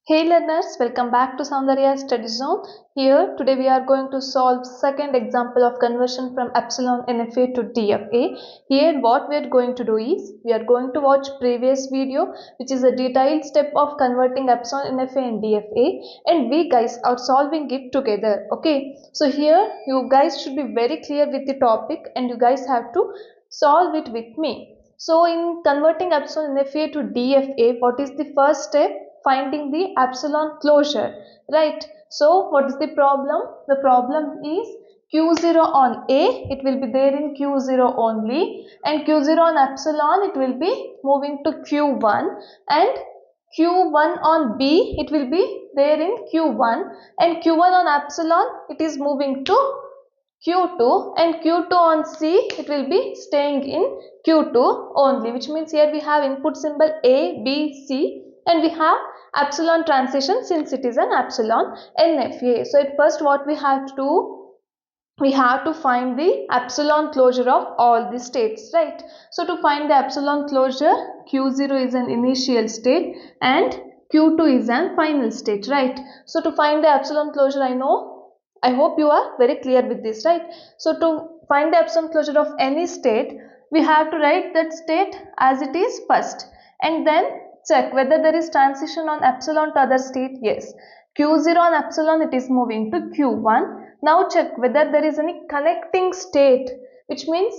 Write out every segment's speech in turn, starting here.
Hey learners, welcome back to Soundarya Study Zone. Here today we are going to solve second example of conversion from Epsilon NFA to DFA. Here what we are going to do is we are going to watch previous video which is a detailed step of converting Epsilon NFA and DFA, and we guys are solving it together. Okay, so here you guys should be very clear with the topic and you guys have to solve it with me. So in converting Epsilon NFA to DFA, what is the first step? Finding the epsilon closure, right? So what is the problem? The problem is Q0 on A, it will be there in Q0 only, and Q0 on epsilon, it will be moving to Q1, and Q1 on B, it will be there in Q1, and Q1 on epsilon, it is moving to Q2, and Q2 on C, it will be staying in Q2 only, which means here we have input symbol A, B, C, and we have epsilon transition since it is an epsilon NFA. So at first what we have to do, we have to find the epsilon closure of all the states, right? So to find the epsilon closure, Q0 is an initial state and Q2 is an final state, right? So to find the epsilon closure, I hope you are very clear with this, right? So to find the epsilon closure of any state, we have to write that state as it is first and then check whether there is transition on epsilon to other state. Yes, Q0 on epsilon, it is moving to Q1. Now check whether there is any connecting state, which means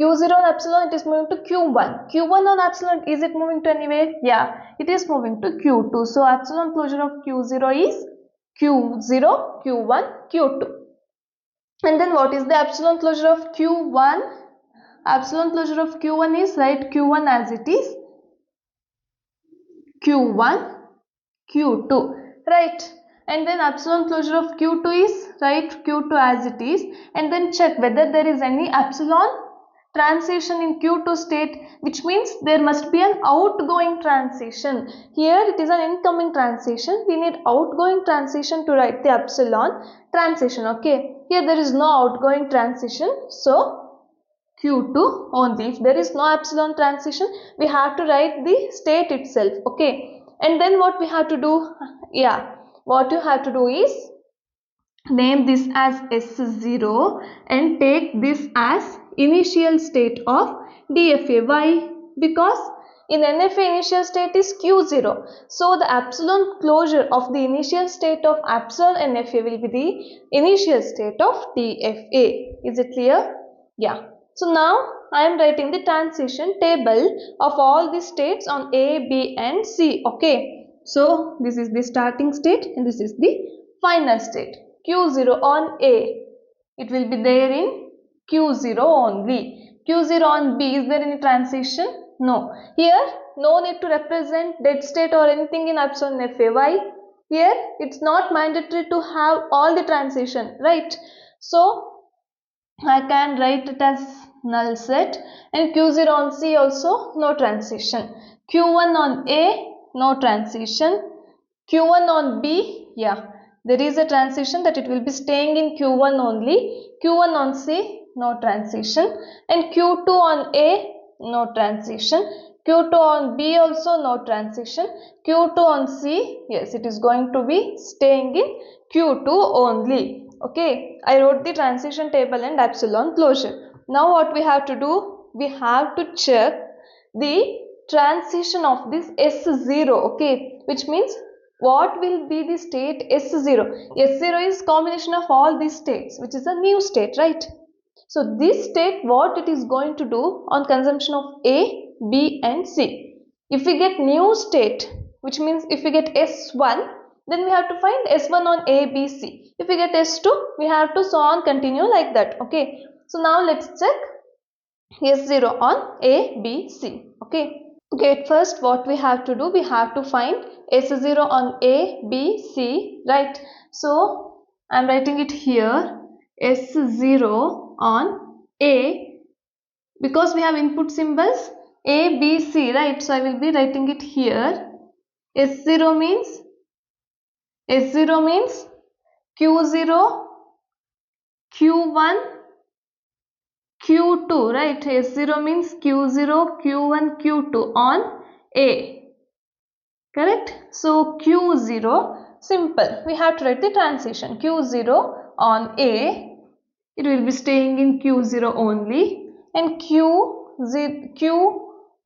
Q0 on epsilon, it is moving to Q1. Q1 on epsilon, is it moving to anywhere? Yeah, it is moving to Q2. So epsilon closure of Q0 is Q0, Q1, Q2. And then what is the epsilon closure of Q1? Epsilon closure of Q1 is, write Q1 as it is, Q1, Q2, right? And then epsilon closure of Q2 is, write Q2 as it is, and then check whether there is any epsilon transition in Q2 state, which means there must be an outgoing transition. Here it is an incoming transition. We need outgoing transition to write the epsilon transition. Okay, here there is no outgoing transition, so Q2 only. If there is no epsilon transition, we have to write the state itself. Okay, and then what we have to do? Yeah, what you have to do is name this as S0 and take this as initial state of DFA. Why? Because in NFA initial state is Q0. So the epsilon closure of the initial state of epsilon NFA will be the initial state of DFA. Is it clear? Yeah. So now I am writing the transition table of all the states on A, B and C. Okay. So this is the starting state and this is the final state. Q0 on A, it will be there in Q0 only. Q0 on B, is there any transition? No. Here, no need to represent dead state or anything in epsilon NFA. Why? Here, it's not mandatory to have all the transition, right? So, I can write it as null set, and Q0 on C also no transition. Q1 on A, no transition. Q1 on B, yeah, there is a transition that it will be staying in Q1 only. Q1 on C, no transition, and Q2 on A, no transition. Q2 on B also no transition. Q2 on C, yes, it is going to be staying in Q2 only. Okay, I wrote the transition table and epsilon closure. Now what we have to do? We have to check the transition of this S0. Okay, which means what will be the state S0? S0 is combination of all these states, which is a new state, right? So this state, what it is going to do on consumption of A, B and C. If we get new state, which means if we get S1, then we have to find S1 on A, B, C. If we get S2, we have to so on continue like that. Okay. So now let's check S0 on A, B, C. Okay. Okay, at first what we have to do, we have to find S0 on A, B, C, right? So I am writing it here, S0 on A, because we have input symbols A, B, C, right? So I will be writing it here. S0 means Q0, Q1, Q2, right? S0 means Q0, Q1, Q2 on A. Correct? So Q0, simple. We have to write the transition. Q0 on A, it will be staying in Q0 only, and Q1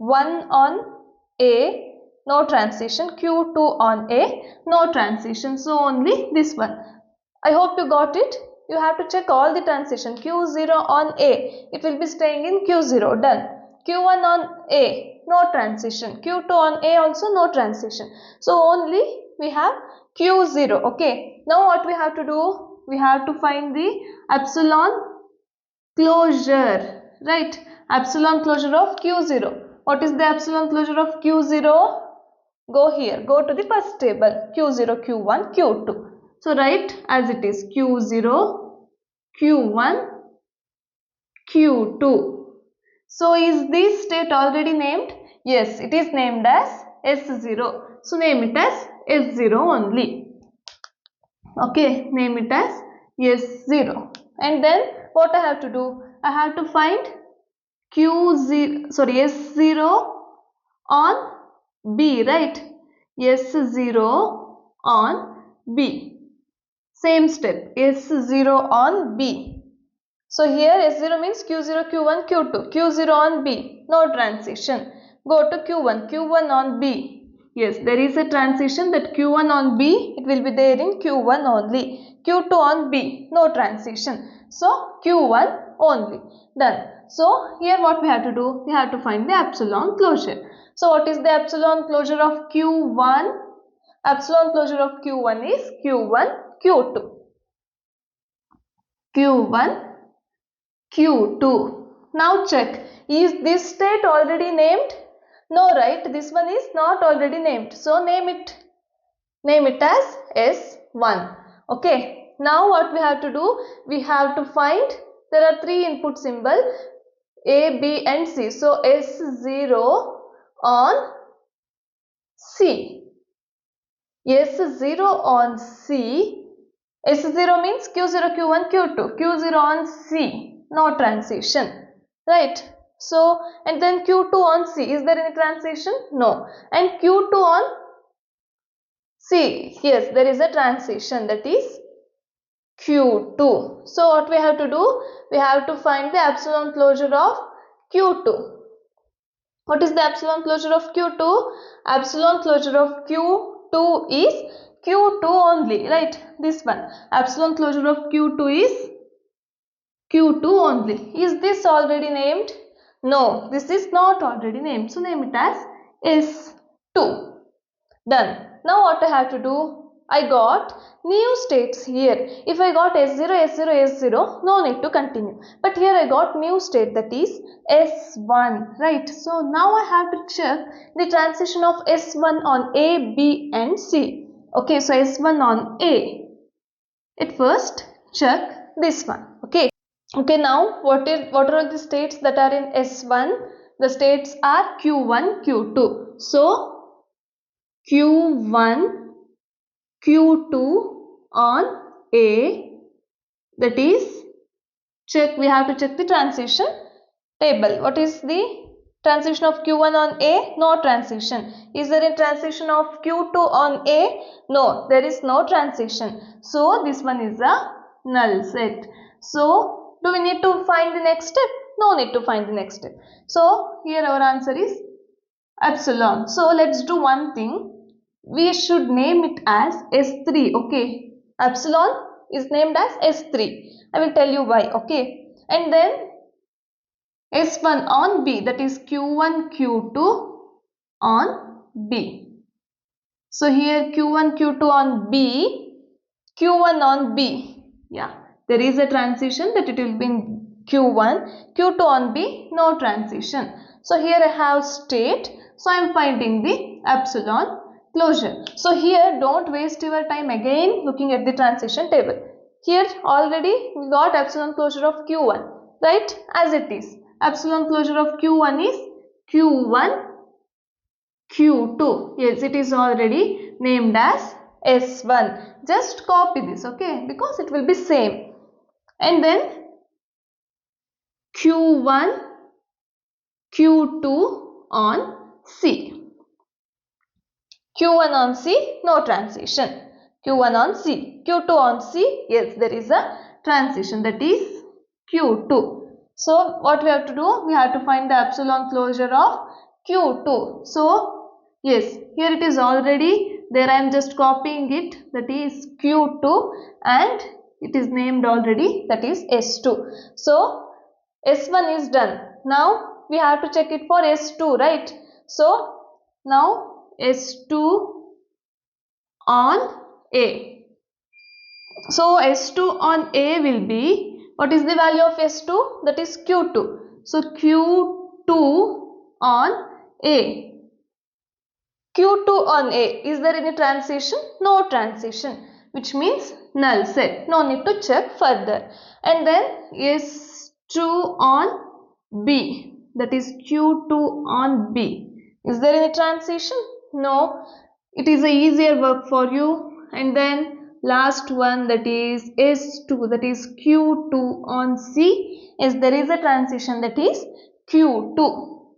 on A, no transition. Q2 on A, no transition. So only this one. I hope you got it. You have to check all the transition. Q0 on A, it will be staying in Q0. Done. Q1 on A, no transition. Q2 on A also no transition. So only we have Q0. Okay. Now what we have to do? We have to find the epsilon closure. Right. Epsilon closure of Q0. What is the epsilon closure of Q0? Go here. Go to the first table. Q0, Q1, Q2. So write as it is. Q0, Q1, Q2. So is this state already named? Yes, it is named as S0. So name it as S0 only. Okay, name it as S0. And then what I have to do? I have to find S0 on B, right? S0 on B. Same step, S0 on B. So here S0 means Q0, Q1, Q2. Q0 on B, no transition. Go to Q1, Q1 on B. Yes, there is a transition, that Q1 on B, it will be there in Q1 only. Q2 on B, no transition. So Q1 only. Done. So here what we have to do? We have to find the epsilon closure. So what is the epsilon closure of Q1? Epsilon closure of Q1 is Q1, Q2. Q1, Q2. Now check, is this state already named? No, right? This one is not already named. So name it as S1. Okay. Now what we have to do? We have to find, there are three input symbol A, B and C. So S0 on C. S0 on C. S0 means Q0, Q1, Q2. Q0 on C. No transition, right? So, and then Q2 on C, is there any transition? No. And Q2 on C, yes, there is a transition, that is Q2. So what we have to do? We have to find the epsilon closure of Q2. What is the epsilon closure of Q2? Epsilon closure of Q2 is Q2 only, right? This one. Epsilon closure of Q2 is Q2 only. Is this already named? No, this is not already named. So name it as S2. Done. Now what I have to do? I got new states here. If I got S0, S0, S0, no need to continue. But here I got new state, that is S1, right? So now I have to check the transition of S1 on A, B and C. Okay, so S1 on A. At first check this one. Okay. Okay, now what are the states that are in S1? The states are Q1, Q2. So Q1, Q2 on A, that is, check, we have to check the transition table. What is the transition of Q1 on A? No transition. Is there a transition of Q2 on A? No, there is no transition. So this one is a null set. So do we need to find the next step? No need to find the next step. So here our answer is epsilon. So let's do one thing. We should name it as S3. Okay. Epsilon is named as S3. I will tell you why. Okay. And then S1 on B, that is Q1, Q2 on B. So here Q1, Q2 on B, Q1 on B. Yeah. There is a transition, that it will be in Q1, Q2 on B, no transition. So here I have state. So I am finding the epsilon closure. So here don't waste your time again looking at the transition table. Here already we got epsilon closure of Q1, right? As it is. Epsilon closure of Q1 is Q1, Q2. Yes, it is already named as S1. Just copy this, okay? Because it will be same. And then Q1, Q2 on C. Q1 on C, no transition. Q1 on C, Q2 on C, yes, there is a transition, that is Q2. So what we have to do? We have to find the epsilon closure of Q2. So yes, here it is already there. I am just copying it, that is Q2, and it is named already, that is S2. So S1 is done. Now we have to check it for S2, right? So now S2 on A. So S2 on A will be, what is the value of S2? That is Q2. So Q2 on A. Q2 on A. Is there any transition? No transition, which means null set. No need to check further. And then S2 on B. That is Q2 on B. Is there any transition? No. It is a easier work for you. And then last one, that is S2, that is Q2 on C. Yes, there is a transition, that is Q2.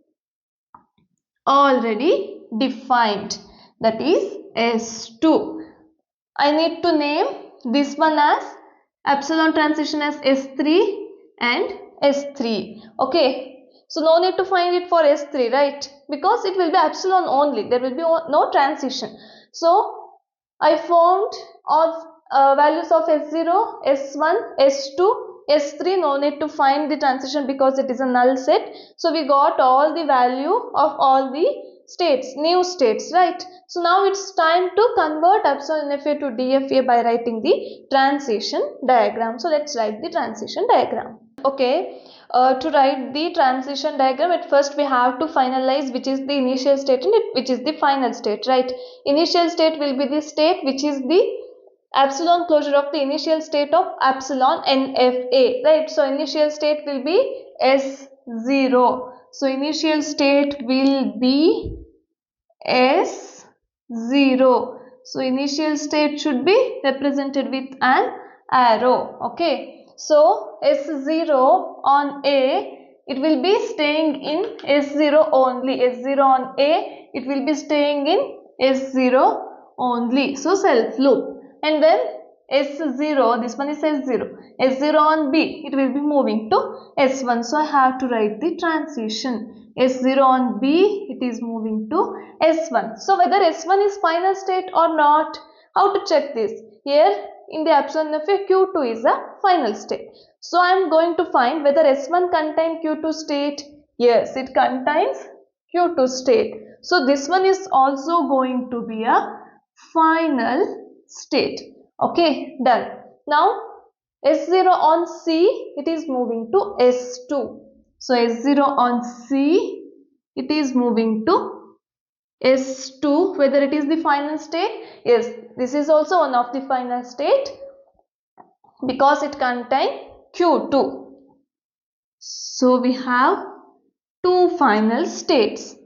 Already defined, that is S2. I need to name this one as epsilon transition as S3 and S3. Okay, so no need to find it for S3, right? Because it will be epsilon only, there will be no transition. So I found all values of S0, S1, S2, S3. No need to find the transition because it is a null set. So we got all the value of all the states, new states, right? So now it's time to convert Epsilon NFA to DFA by writing the transition diagram. So let's write the transition diagram. Okay, to write the transition diagram, at first we have to finalize which is the initial state and which is the final state, right? Initial state will be the state which is the epsilon closure of the initial state of epsilon NFA, right? So initial state will be S0. So initial state will be S0. So initial state should be represented with an arrow. Okay. So S0 on A, it will be staying in S0 only. S0 on A, it will be staying in S0 only. So self loop. And then S0, this one is S0. S0 on B, it will be moving to S1. So I have to write the transition. S0 on B, it is moving to S1. So whether S1 is final state or not, how to check this? Here in the epsilon NFA, Q2 is a final state. So I am going to find whether S1 contains Q2 state. Yes, it contains Q2 state. So this one is also going to be a final state. Okay, done. Now S0 on C, it is moving to S2. So S0 on C, it is moving to S2. Whether it is the final state? Yes, this is also one of the final state because it contains Q2. So we have two final states.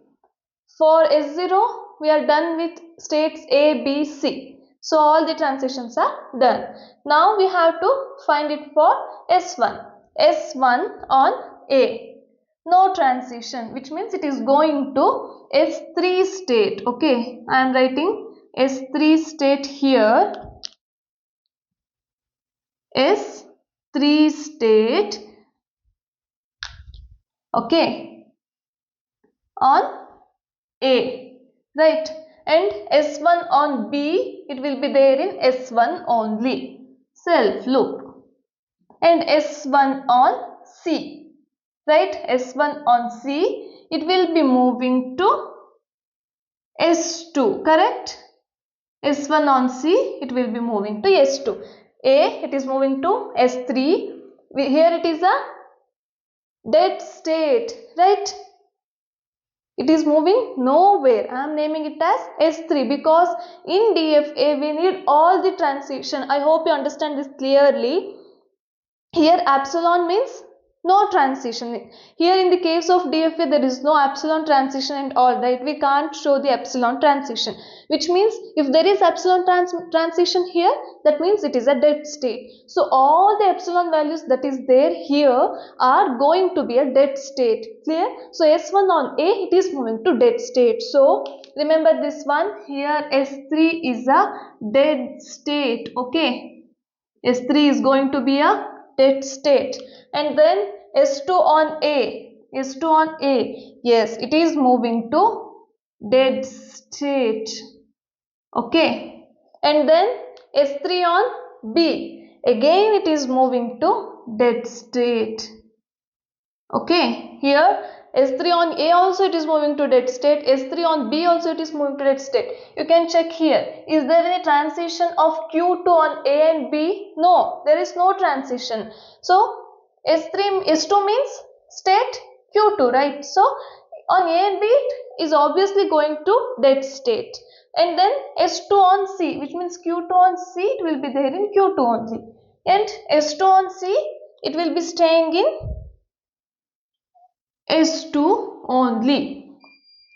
For S0, we are done with states A, B, C. So all the transitions are done. Now we have to find it for S1. S1 on A. No transition, which means it is going to S3 state. Okay, I am writing S3 state here. S3 state. Okay, on A, right? And S1 on B, it will be there in S1 only. Self loop. And S1 on C, right? S1 on C, it will be moving to S2, correct? S1 on C, it will be moving to S2. A, it is moving to S3. Here it is a dead state, right? It is moving nowhere. I am naming it as S3 because in DFA we need all the transition. I hope you understand this clearly. Here epsilon means No transition. Here in the case of DFA, there is no epsilon transition and all, right? We can't show the epsilon transition, which means if there is epsilon transition here, that means it is a dead state. So all the epsilon values that is there here are going to be a dead state. Clear? So S1 on A, it is moving to dead state. So remember this one here, S3 is a dead state. Okay, S3 is going to be a dead state. And then S2 on A, S2 on A, yes, it is moving to dead state. Okay, and then S3 on B, again it is moving to dead state. Okay, here S3 on A also it is moving to dead state, S3 on B also it is moving to dead state. You can check here, is there any transition of Q2 on A and B? No, there is no transition. So S2 means state Q2, right? So on A and B it is obviously going to dead state. And then S2 on C, which means Q2 on C, it will be there in Q2 only. And S2 on C, it will be staying in S2 only.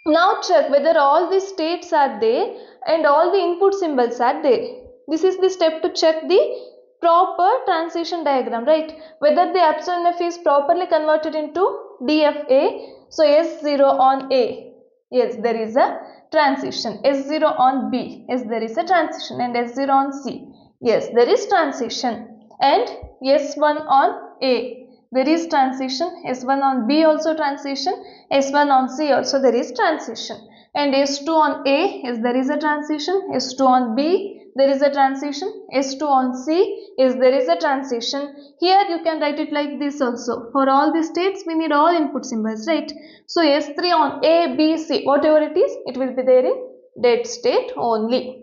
Now check whether all the states are there and all the input symbols are there. This is the step to check the proper transition diagram, right? Whether the Epsilon NFA is properly converted into DFA. So S0 on A, yes, there is a transition. S0 on B, yes, there is a transition. And S0 on C, yes, there is transition. And S1 on A, there is transition. S1 on B also transition. S1 on C also there is transition. And S2 on A, yes, there is a transition. S2 on B, there is a transition. S2 on C, yes, there is a transition. Here you can write it like this also. For all the states we need all input symbols, right? So S3 on A, B, C, whatever it is, it will be there in dead state only.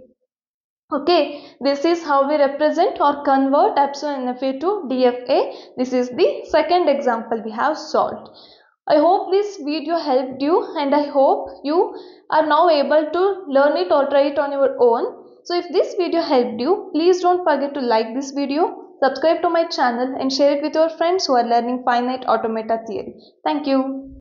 Okay, this is how we represent or convert Epsilon NFA to DFA. This is the second example we have solved. I hope this video helped you and I hope you are now able to learn it or try it on your own. So if this video helped you, please don't forget to like this video, subscribe to my channel and share it with your friends who are learning finite automata theory. Thank you.